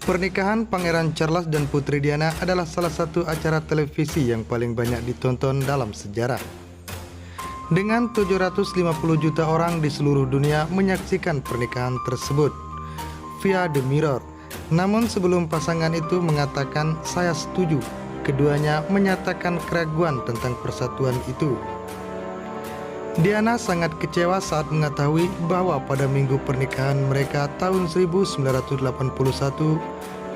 Pernikahan Pangeran Charles dan Putri Diana adalah salah satu acara televisi yang paling banyak ditonton dalam sejarah. Dengan 750 juta orang di seluruh dunia menyaksikan pernikahan tersebut via The Mirror. Namun sebelum pasangan itu mengatakan "saya setuju", keduanya menyatakan keraguan tentang persatuan itu. Diana sangat kecewa saat mengetahui bahwa pada minggu pernikahan mereka tahun 1981,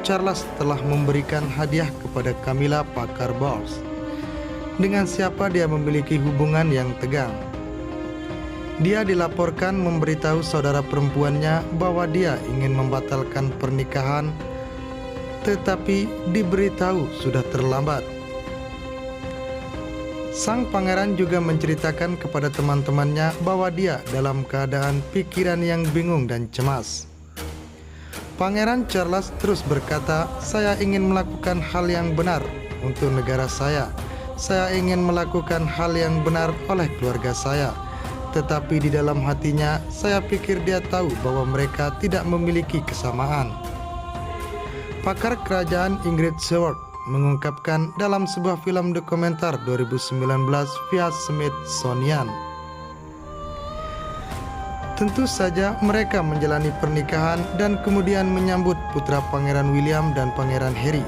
Charles telah memberikan hadiah kepada Camilla Parker Bowles, dengan siapa dia memiliki hubungan yang tegang. Dia dilaporkan memberitahu saudara perempuannya bahwa dia ingin membatalkan pernikahan, tetapi diberitahu sudah terlambat. Sang pangeran juga menceritakan kepada teman-temannya bahwa dia dalam keadaan pikiran yang bingung dan cemas. Pangeran Charles terus berkata, "Saya ingin melakukan hal yang benar untuk negara saya. Saya ingin melakukan hal yang benar oleh keluarga saya." Tetapi di dalam hatinya, saya pikir dia tahu bahwa mereka tidak memiliki kesamaan. Pakar kerajaan Ingrid Seward mengungkapkan dalam sebuah film dokumenter 2019 via Smithsonian. Tentu saja mereka menjalani pernikahan dan kemudian menyambut putra Pangeran William dan Pangeran Harry.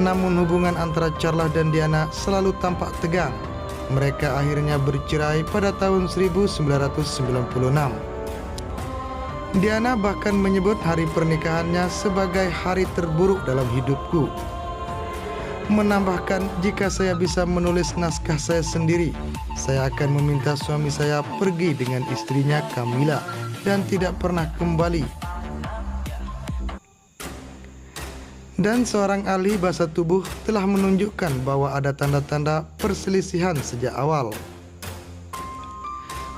Namun hubungan antara Charles dan Diana selalu tampak tegang. Mereka akhirnya bercerai pada tahun 1996. Diana bahkan menyebut hari pernikahannya sebagai hari terburuk dalam hidupku. Menambahkan, "Jika saya bisa menulis naskah saya sendiri, saya akan meminta suami saya pergi dengan istrinya Camilla dan tidak pernah kembali." Dan seorang ahli bahasa tubuh telah menunjukkan bahwa ada tanda-tanda perselisihan sejak awal.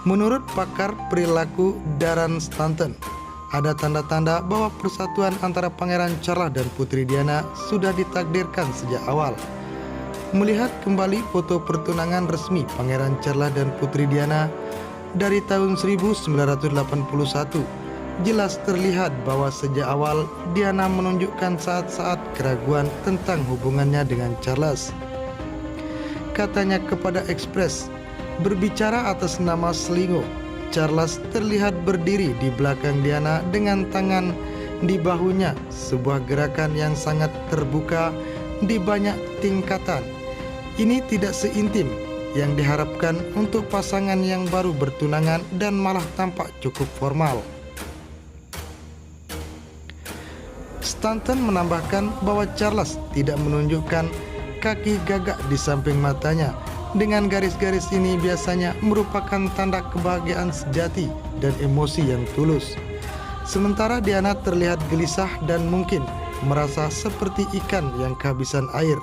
Menurut pakar perilaku Darren Stanton, ada tanda-tanda bahwa persatuan antara Pangeran Charles dan Putri Diana sudah ditakdirkan sejak awal. Melihat kembali foto pertunangan resmi Pangeran Charles dan Putri Diana dari tahun 1981, jelas terlihat bahwa sejak awal Diana menunjukkan saat-saat keraguan tentang hubungannya dengan Charles. Katanya kepada Express, berbicara atas nama selingkuh, Charles terlihat berdiri di belakang Diana dengan tangan di bahunya, sebuah gerakan yang sangat terbuka di banyak tingkatan. Ini tidak seintim yang diharapkan untuk pasangan yang baru bertunangan dan malah tampak cukup formal. Stanton menambahkan bahwa Charles tidak menunjukkan kaki gagak di samping matanya. Dengan garis-garis ini biasanya merupakan tanda kebahagiaan sejati dan emosi yang tulus. Sementara Diana terlihat gelisah dan mungkin merasa seperti ikan yang kehabisan air.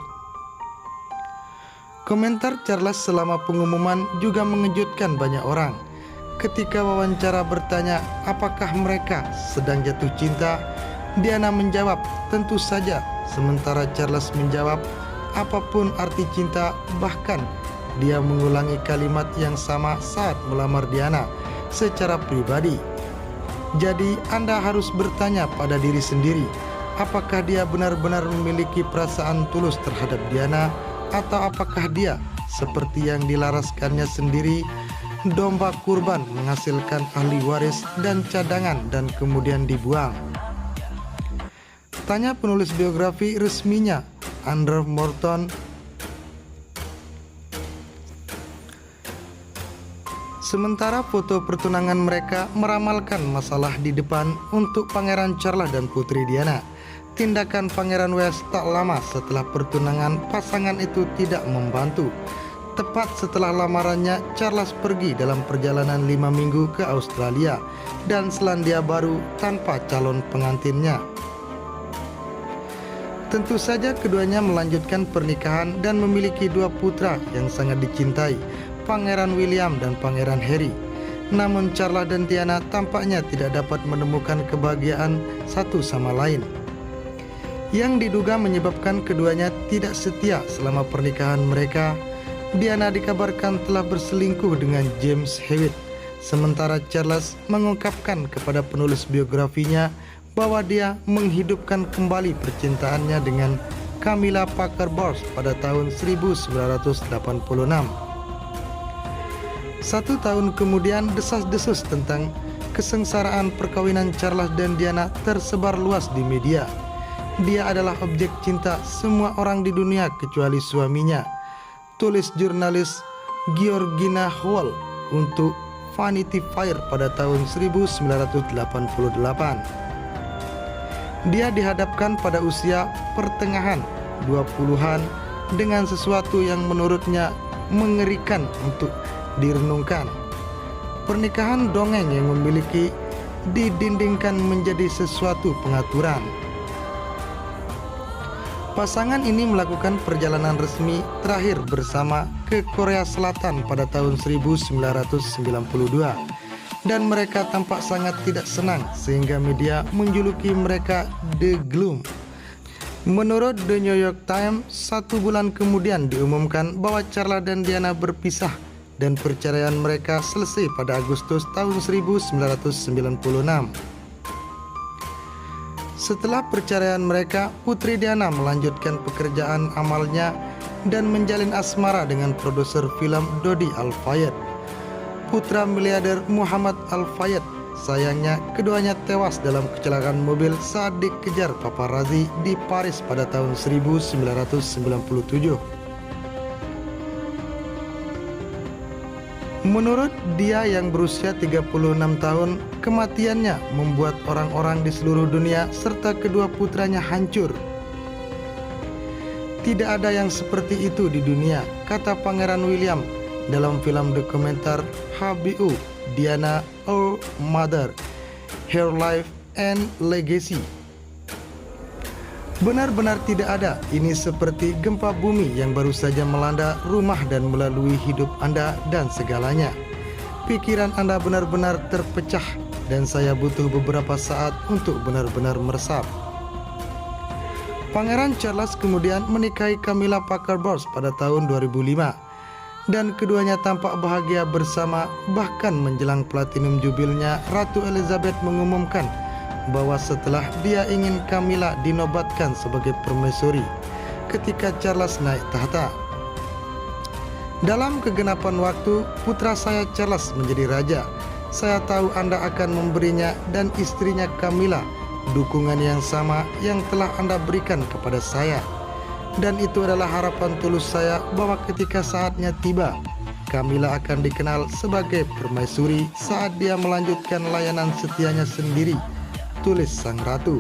Komentar Charles selama pengumuman juga mengejutkan banyak orang. Ketika wawancara bertanya apakah mereka sedang jatuh cinta, Diana menjawab, "Tentu saja." Sementara Charles menjawab, "Apapun arti cinta," bahkan dia mengulangi kalimat yang sama saat melamar Diana secara pribadi. Jadi Anda harus bertanya pada diri sendiri, apakah dia benar-benar memiliki perasaan tulus terhadap Diana, atau apakah dia, seperti yang dilaraskannya sendiri, domba kurban menghasilkan ahli waris dan cadangan dan kemudian dibuang? Tanya penulis biografi resminya, Andrew Morton. Sementara foto pertunangan mereka meramalkan masalah di depan untuk Pangeran Charles dan Putri Diana. Tindakan Pangeran West tak lama setelah pertunangan pasangan itu tidak membantu. Tepat setelah lamarannya, Charles pergi dalam perjalanan 5 minggu ke Australia dan Selandia Baru tanpa calon pengantinnya. Tentu saja keduanya melanjutkan pernikahan dan memiliki 2 putra yang sangat dicintai, Pangeran William dan Pangeran Harry. Namun Charles dan Diana tampaknya tidak dapat menemukan kebahagiaan satu sama lain, yang diduga menyebabkan keduanya tidak setia selama pernikahan mereka. Diana dikabarkan telah berselingkuh dengan James Hewitt, sementara Charles mengungkapkan kepada penulis biografinya bahwa dia menghidupkan kembali percintaannya dengan Camilla Parker Bowles pada tahun 1986. 1 tahun kemudian, desas-desus tentang kesengsaraan perkawinan Charles dan Diana tersebar luas di media. Dia adalah objek cinta semua orang di dunia kecuali suaminya, tulis jurnalis Georgina Hall untuk Vanity Fair pada tahun 1988. Dia dihadapkan pada usia pertengahan 20-an dengan sesuatu yang menurutnya mengerikan untuk direnungkan. Pernikahan dongeng yang memiliki didindingkan menjadi sesuatu pengaturan. Pasangan ini melakukan perjalanan resmi terakhir bersama ke Korea Selatan pada tahun 1992 dan mereka tampak sangat tidak senang sehingga media menjuluki mereka The Gloom. Menurut The New York Times, 1 bulan kemudian diumumkan bahwa Charles dan Diana berpisah dan perceraian mereka selesai pada Agustus tahun 1996. Setelah perceraian mereka, Putri Diana melanjutkan pekerjaan amalnya dan menjalin asmara dengan produser film Dodi Al-Fayed, putra miliarder Muhammad Al-Fayed. Sayangnya, keduanya tewas dalam kecelakaan mobil saat dikejar paparazzi di Paris pada tahun 1997. Menurut dia yang berusia 36 tahun, kematiannya membuat orang-orang di seluruh dunia serta kedua putranya hancur. Tidak ada yang seperti itu di dunia, kata Pangeran William dalam film dokumenter HBO Diana, Our Mother, Her Life and Legacy. Benar-benar tidak ada. Ini seperti gempa bumi yang baru saja melanda rumah dan melalui hidup Anda dan segalanya. Pikiran Anda benar-benar terpecah dan saya butuh beberapa saat untuk benar-benar meresap. Pangeran Charles kemudian menikahi Camilla Parker Bowles pada tahun 2005 dan keduanya tampak bahagia bersama. Bahkan menjelang platinum jubilnya, Ratu Elizabeth mengumumkan bahwa setelah dia ingin Camilla dinobatkan sebagai permaisuri ketika Charles naik tahta. Dalam kegenapan waktu, putra saya Charles menjadi raja. Saya tahu Anda akan memberinya dan istrinya Camilla dukungan yang sama yang telah Anda berikan kepada saya. Dan itu adalah harapan tulus saya bahwa ketika saatnya tiba, Camilla akan dikenal sebagai permaisuri saat dia melanjutkan layanan setianya sendiri, tulis sang ratu.